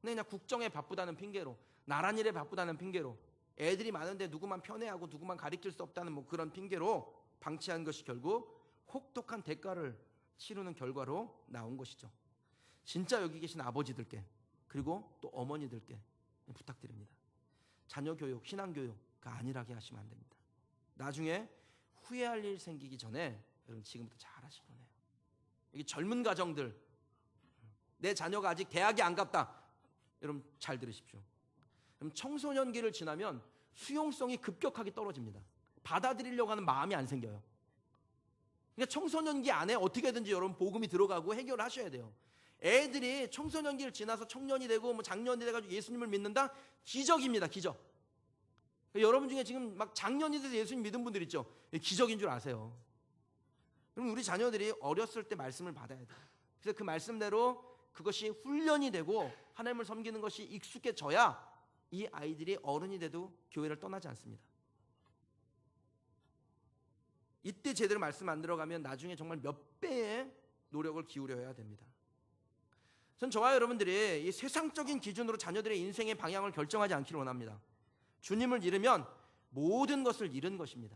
근데 그냥 국정에 바쁘다는 핑계로, 나란 일에 바쁘다는 핑계로, 애들이 많은데 누구만 편애하고 누구만 가리킬 수 없다는 뭐 그런 핑계로 방치한 것이 결국 혹독한 대가를 치르는 결과로 나온 것이죠. 진짜 여기 계신 아버지들께 그리고 또 어머니들께 부탁드립니다. 자녀 교육, 신앙 교육 그 안일하게 하시면 안 됩니다. 나중에 후회할 일 생기기 전에 여러분 지금부터 잘 하시기 바래요. 여기 젊은 가정들, 내 자녀가 아직 대학에 안 갔다. 여러분 잘 들으십시오. 그럼 청소년기를 지나면 수용성이 급격하게 떨어집니다. 받아들이려고 하는 마음이 안 생겨요. 그러니까 청소년기 안에 어떻게든지 여러분 복음이 들어가고 해결하셔야 돼요. 애들이 청소년기를 지나서 청년이 되고 뭐 장년이 돼가지고 예수님을 믿는다? 기적입니다. 기적. 그러니까 여러분 중에 지금 막 장년이 돼서 예수님 믿은 분들 있죠? 기적인 줄 아세요. 그럼 우리 자녀들이 어렸을 때 말씀을 받아야 돼요. 그래서 그 말씀대로 그것이 훈련이 되고 하나님을 섬기는 것이 익숙해져야 이 아이들이 어른이 돼도 교회를 떠나지 않습니다. 이때 제대로 말씀 안 들어가면 나중에 정말 몇 배의 노력을 기울여야 됩니다. 전 저와 여러분들이 이 세상적인 기준으로 자녀들의 인생의 방향을 결정하지 않기를 원합니다. 주님을 잃으면 모든 것을 잃은 것입니다.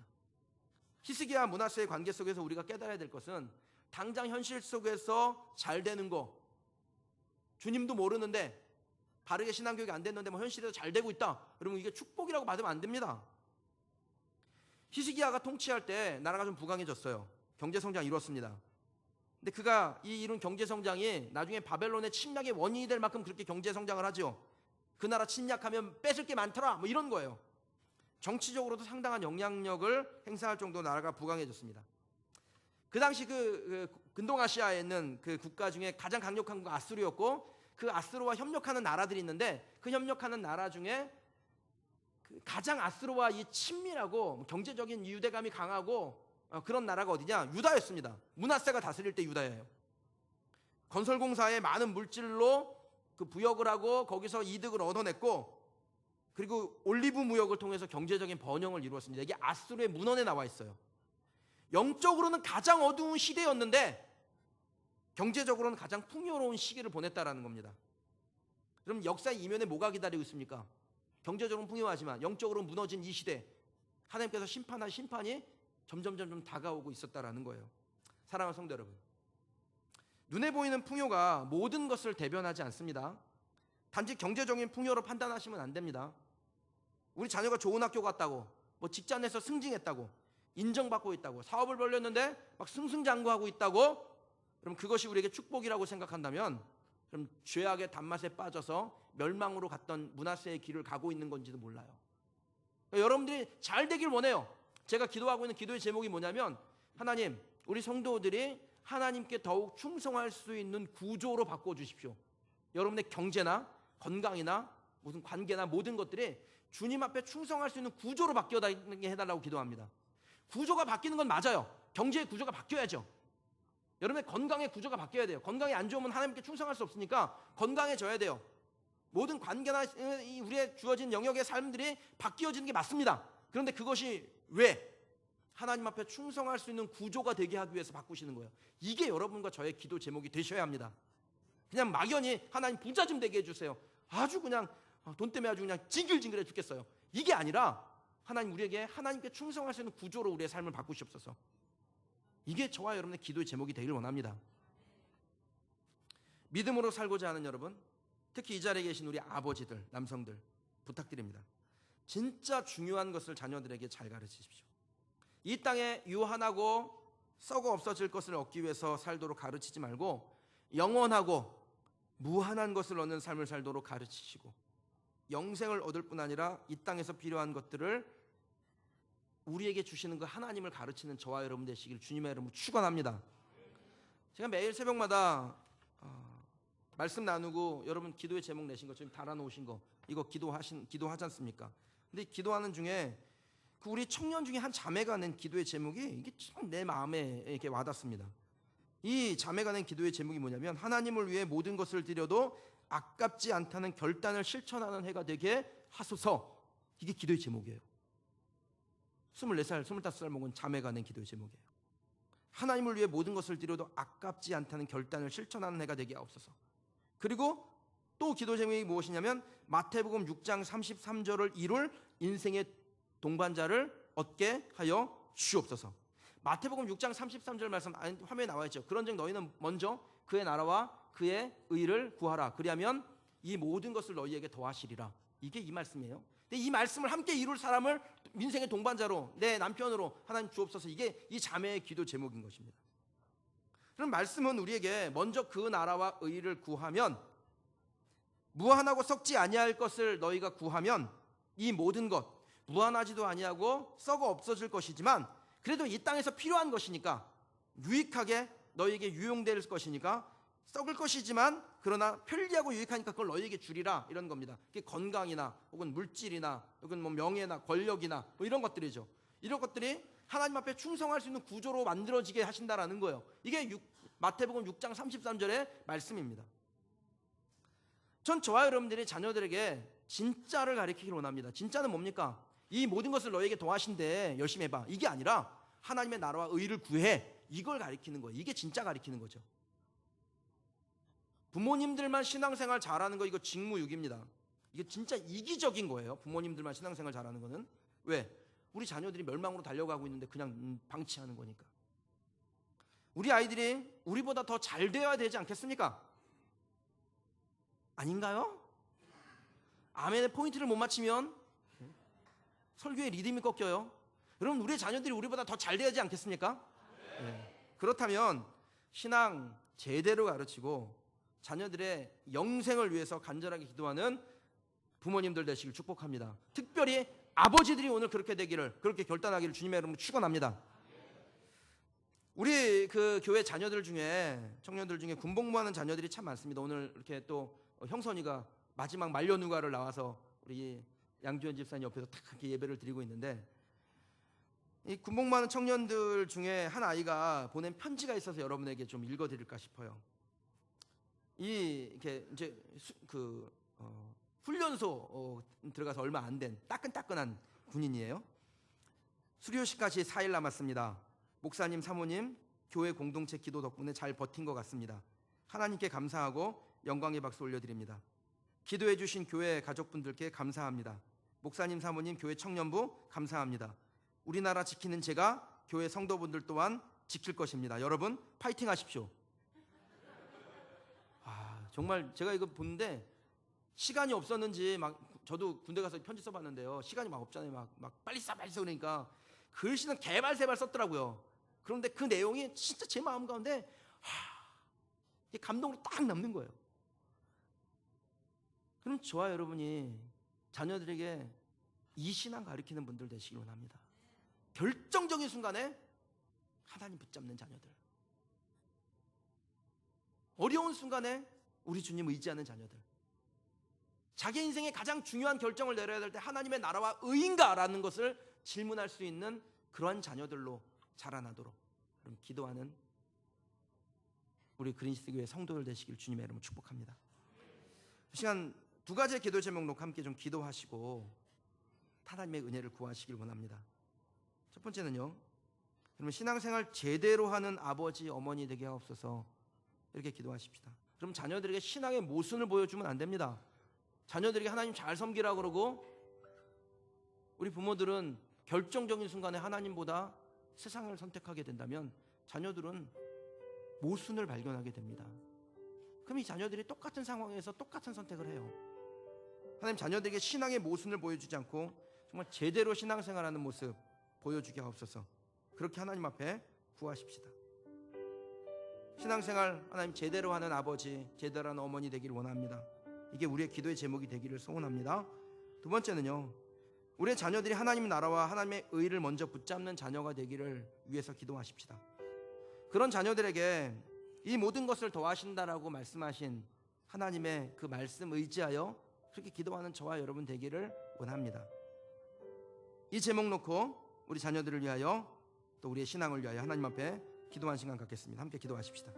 히스기야와 므낫세의 관계 속에서 우리가 깨달아야 될 것은 당장 현실 속에서 잘 되는 거, 주님도 모르는데 바르게 신앙교육이 안 됐는데 뭐 현실에서 잘 되고 있다. 여러분 이게 축복이라고 받으면 안 됩니다. 히스기야가 통치할 때 나라가 좀 부강해졌어요. 경제성장 이뤘습니다. 근데 그가 이 이룬 경제성장이 나중에 바벨론의 침략의 원인이 될 만큼 그렇게 경제성장을 하죠. 그 나라 침략하면 뺏을 게 많더라 뭐 이런 거예요. 정치적으로도 상당한 영향력을 행사할 정도로 나라가 부강해졌습니다. 그 당시 그 근동아시아에 있는 그 국가 중에 가장 강력한 국가 아수르였고 그 아수르와 협력하는 나라들이 있는데 그 협력하는 나라 중에 그 가장 아수르와 이 친밀하고 경제적인 유대감이 강하고 그런 나라가 어디냐? 유다였습니다. 므낫세가 다스릴 때 유다예요. 건설공사에 많은 물질로 그 부역을 하고 거기서 이득을 얻어냈고 그리고 올리브 무역을 통해서 경제적인 번영을 이루었습니다. 이게 아수르의 문헌에 나와 있어요. 영적으로는 가장 어두운 시대였는데 경제적으로는 가장 풍요로운 시기를 보냈다라는 겁니다. 그럼 역사의 이면에 뭐가 기다리고 있습니까? 경제적으로는 풍요하지만 영적으로 무너진 이 시대, 하나님께서 심판할 심판이 점점 다가오고 있었다라는 거예요. 사랑하는 성도 여러분, 눈에 보이는 풍요가 모든 것을 대변하지 않습니다. 단지 경제적인 풍요로 판단하시면 안 됩니다. 우리 자녀가 좋은 학교 갔다고, 뭐 직장에서 승진했다고, 인정받고 있다고, 사업을 벌렸는데 막 승승장구하고 있다고, 그럼 그것이 우리에게 축복이라고 생각한다면 그럼 죄악의 단맛에 빠져서 멸망으로 갔던 므낫세의 길을 가고 있는 건지도 몰라요. 그러니까 여러분들이 잘 되길 원해요. 제가 기도하고 있는 기도의 제목이 뭐냐면 하나님, 우리 성도들이 하나님께 더욱 충성할 수 있는 구조로 바꿔주십시오. 여러분의 경제나 건강이나 무슨 관계나 모든 것들이 주님 앞에 충성할 수 있는 구조로 바뀌게 해달라고 기도합니다. 구조가 바뀌는 건 맞아요. 경제의 구조가 바뀌어야죠. 여러분의 건강의 구조가 바뀌어야 돼요. 건강이 안 좋으면 하나님께 충성할 수 없으니까 건강해져야 돼요. 모든 관계나 우리의 주어진 영역의 삶들이 바뀌어지는 게 맞습니다. 그런데 그것이 왜? 하나님 앞에 충성할 수 있는 구조가 되게 하기 위해서 바꾸시는 거예요. 이게 여러분과 저의 기도 제목이 되셔야 합니다. 그냥 막연히 하나님 부자 좀 되게 해주세요. 아주 그냥 돈 때문에 아주 그냥 징글징글해 죽겠어요. 이게 아니라 하나님 우리에게 하나님께 충성할 수 있는 구조로 우리의 삶을 바꾸시옵소서. 이게 저와 여러분의 기도의 제목이 되길 원합니다. 믿음으로 살고자 하는 여러분, 특히 이 자리에 계신 우리 아버지들, 남성들 부탁드립니다. 진짜 중요한 것을 자녀들에게 잘 가르치십시오. 이 땅에 유한하고 썩어 없어질 것을 얻기 위해서 살도록 가르치지 말고 영원하고 무한한 것을 얻는 삶을 살도록 가르치시고, 영생을 얻을 뿐 아니라 이 땅에서 필요한 것들을 우리에게 주시는 그 하나님을 가르치는 저와 여러분 되시길 주님의 이름으로 축원합니다. 제가 매일 새벽마다 말씀 나누고 여러분 기도의 제목 내신 거 지금 달아놓으신 거 이거 기도하지 않습니까? 근데 기도하는 중에 그 우리 청년 중에 한 자매가 낸 기도의 제목이 이게 참 내 마음에 이렇게 와닿습니다. 이 자매가 낸 기도의 제목이 뭐냐면, 하나님을 위해 모든 것을 드려도 아깝지 않다는 결단을 실천하는 해가 되게 하소서. 이게 기도의 제목이에요. 24살, 25살 먹은 자매가 낸 기도의 제목이에요. 하나님을 위해 모든 것을 드려도 아깝지 않다는 결단을 실천하는 해가 되게 하옵소서. 그리고 또 기도 제목이 무엇이냐면, 마태복음 6장 33절을 이룰 인생의 동반자를 얻게 하여 주옵소서. 마태복음 6장 33절 말씀 화면에 나와 있죠. 그런즉 너희는 먼저 그의 나라와 그의 의를 구하라. 그리하면 이 모든 것을 너희에게 더하시리라. 이게 이 말씀이에요. 근데 이 말씀을 함께 이룰 사람을 인생의 동반자로, 내 남편으로 하나님 주옵소서. 이게 이 자매의 기도 제목인 것입니다. 그럼 말씀은 우리에게 먼저 그 나라와 의를 구하면, 무한하고 썩지 아니할 것을 너희가 구하면 이 모든 것 무한하지도 아니하고 썩어 없어질 것이지만 그래도 이 땅에서 필요한 것이니까, 유익하게 너희에게 유용될 것이니까 썩을 것이지만 그러나 편리하고 유익하니까 그걸 너희에게 주리라, 이런 겁니다. 그게 건강이나 혹은 물질이나 혹은 뭐 명예나 권력이나 뭐 이런 것들이죠. 이런 것들이 하나님 앞에 충성할 수 있는 구조로 만들어지게 하신다라는 거예요. 이게 마태복음 6장 33절의 말씀입니다. 전 저와 여러분들이 자녀들에게 진짜를 가르치기를 원합니다. 진짜는 뭡니까? 이 모든 것을 너에게 더하신대, 열심히 해봐, 이게 아니라 하나님의 나라와 의를 구해, 이걸 가르치는 거예요. 이게 진짜 가르치는 거죠. 부모님들만 신앙생활 잘하는 거, 이거 직무유기입니다. 이게 진짜 이기적인 거예요. 부모님들만 신앙생활 잘하는 거는. 왜? 우리 자녀들이 멸망으로 달려가고 있는데 그냥 방치하는 거니까. 우리 아이들이 우리보다 더 잘 되어야 되지 않겠습니까? 아닌가요? 아멘의 포인트를 못 맞추면 설교의 리듬이 꺾여요. 여러분, 우리 자녀들이 우리보다 더 잘 돼야지 않겠습니까? 네. 그렇다면 신앙 제대로 가르치고 자녀들의 영생을 위해서 간절하게 기도하는 부모님들 되시길 축복합니다. 특별히 아버지들이 오늘 그렇게 되기를, 그렇게 결단하기를 주님의 이름으로 축원합니다. 우리 그 교회 자녀들 중에, 청년들 중에 군복무하는 자녀들이 참 많습니다. 오늘 이렇게 또 형선이가 마지막 만려누가를 나와서 우리 양주현 집사님 옆에서 딱 그렇게 예배를 드리고 있는데, 이 군복무하는 청년들 중에 한 아이가 보낸 편지가 있어서 여러분에게 좀 읽어드릴까 싶어요. 이렇게 이제 훈련소 들어가서 얼마 안 된 따끈따끈한 군인이에요. 수료식까지 4일 남았습니다. 목사님, 사모님, 교회 공동체 기도 덕분에 잘 버틴 것 같습니다. 하나님께 감사하고 영광의 박수 올려드립니다. 기도해 주신 교회 가족분들께 감사합니다. 목사님, 사모님, 교회 청년부 감사합니다. 우리나라 지키는 제가 교회 성도분들 또한 지킬 것입니다. 여러분 파이팅 하십시오. 정말 제가 이거 보는데 시간이 없었는지, 막 저도 군대 가서 편지 써봤는데요, 시간이 막 없잖아요. 막 빨리 써 그러니까 글씨는 개발세발 썼더라고요. 그런데 그 내용이 진짜 제 마음 가운데 감동으로 딱 남는 거예요. 그럼 저와 여러분이 자녀들에게 이 신앙 가르치는 분들 되시길 원합니다. 결정적인 순간에 하나님 붙잡는 자녀들, 어려운 순간에 우리 주님 의지하는 자녀들, 자기 인생의 가장 중요한 결정을 내려야 될 때 하나님의 나라와 의인가라는 것을 질문할 수 있는 그러한 자녀들로 자라나도록 그럼 기도하는 우리 그리스도 교회 성도들 되시길 주님의 이름으로 축복합니다. 이 시간 두 가지의 기도 제목 놓고 함께 좀 기도하시고 하나님의 은혜를 구하시길 원합니다. 첫 번째는요, 여러분 신앙생활 제대로 하는 아버지, 어머니 되게 하옵소서, 이렇게 기도하십시다. 그럼 자녀들에게 신앙의 모순을 보여주면 안 됩니다. 자녀들에게 하나님 잘 섬기라 그러고 우리 부모들은 결정적인 순간에 하나님보다 세상을 선택하게 된다면 자녀들은 모순을 발견하게 됩니다. 그럼 이 자녀들이 똑같은 상황에서 똑같은 선택을 해요. 하나님 자녀들에게 신앙의 모순을 보여주지 않고 정말 제대로 신앙생활하는 모습 보여주게 하옵소서. 그렇게 하나님 앞에 구하십시다. 신앙생활 하나님 제대로 하는 아버지, 제대로 하는 어머니 되기를 원합니다. 이게 우리의 기도의 제목이 되기를 소원합니다. 두 번째는요, 우리의 자녀들이 하나님 나라와 하나님의 의를 먼저 붙잡는 자녀가 되기를 위해서 기도하십시다. 그런 자녀들에게 이 모든 것을 더하신다라고 말씀하신 하나님의 그 말씀 의지하여 그렇게 기도하는 저와 여러분 되기를 원합니다. 이 제목 놓고 우리 자녀들을 위하여 또 우리의 신앙을 위하여 하나님 앞에 기도하는 시간 갖겠습니다. 함께 기도하십시다.